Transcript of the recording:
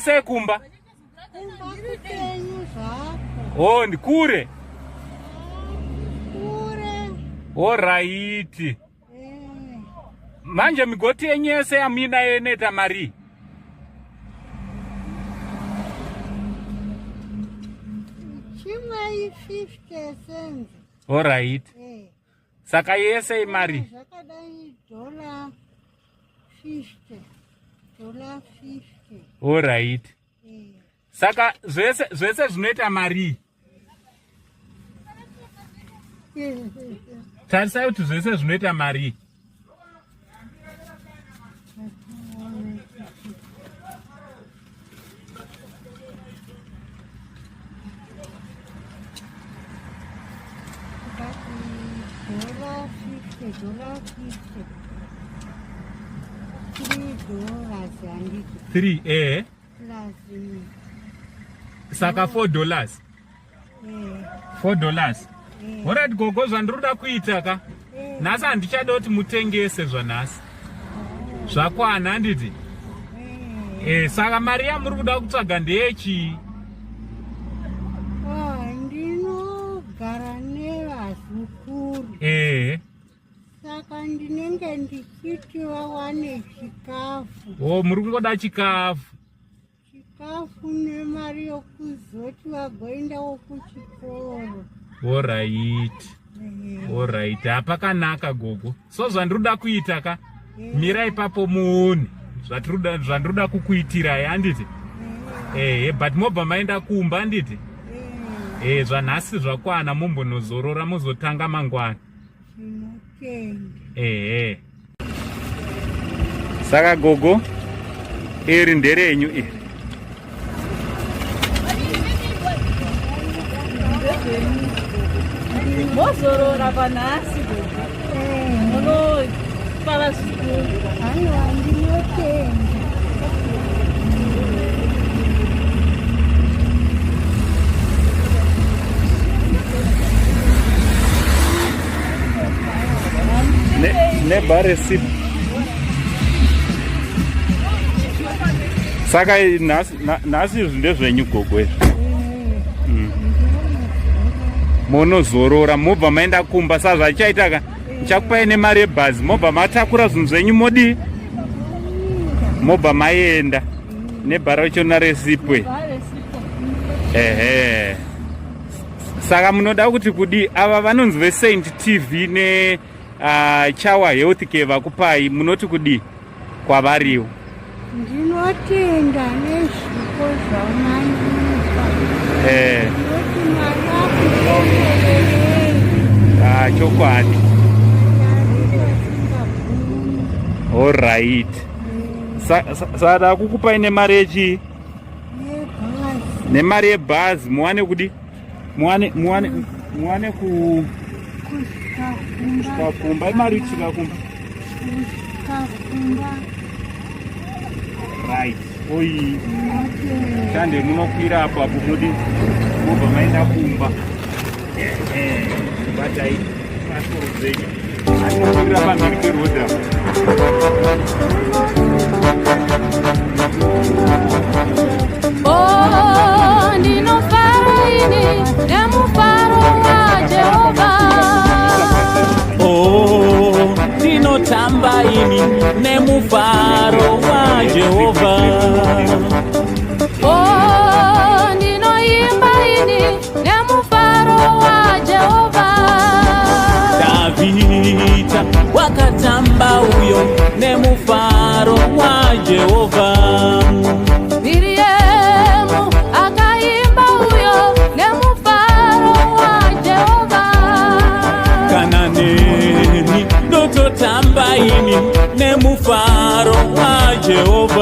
sei kumba? Oh, ndikure. All right. Manje migoti yenyese amina yeneta mari. Chimai 50 cents. All right. Saka yese mari. Zakadai $50. $50. All right. Saka zvese zvinoita mari. Tarisai kuti zvese zvinoita mari. $3, Saka $4. $4. Alright, Gogo, zvandiroda kuita ka. Nhasi handichada kuti mutengese zvanhasi. Zvakwana handiti? Saka mari yamuri kuda kutsvaga ndeyechii? Ndinogara nevazukuru. Saka ndinenge ndichiti vawane chikafu. Oh, muri kungoda chikafu. Chikafu nemari yokuzoti vagoendawo kuchikoro. All right. Hapakanaka Gogo. So zvandiroda kuita ka. Mira ipapo muone. Zvandiroda kukuitirai handiti? But mobva maenda kumba handiti? Zvanhasi zvakwana mumbonozorora muzotanga mangwana. Saka Gogo, iri nderenyu iri. Mozorora panhasi Gogo. Para zvikuru. Haiwa ndinotenga. Nebare sipi. Saka nhasi ndezvenyu Gogo izvi. Monozorora mobva maenda kumba sazvachaita ka. Ndichakupai nemari yebhazi mobva matakura zvinhu zvenyu modi. Mobva maenda nebhara rachona resipwe. Saka munoda kuti kudi ava vanonzi veSaint TV ne Chawa Health Care vakupai munoti kudi kwavariwo? Ndinotenda nezvipo zvamandipa. Ndinoti mari chokwadi. All right. Sada kukupai nemari yechi? Nemari yebhazi muwane kudi? Muwane ku Kakumba, imari chikakumba. Right. Oi. Chande munokwira apo kudi mobva maenda kumba. Batai pasoro zenyu. Anokwira pamhiri perodha. Oh, ndinofara ini nemufaro waJehovha. Oh, ndinotamba ini nemufaro waJehovha. Oh, ndinoimba ini nemufaro waJehovha. Davida wakatamba uyo nemufaro waJehovha. Miriamu akaimba uyo nemufaro waJehovha. Kana neni ndototamba ini nemufaro waJehovha.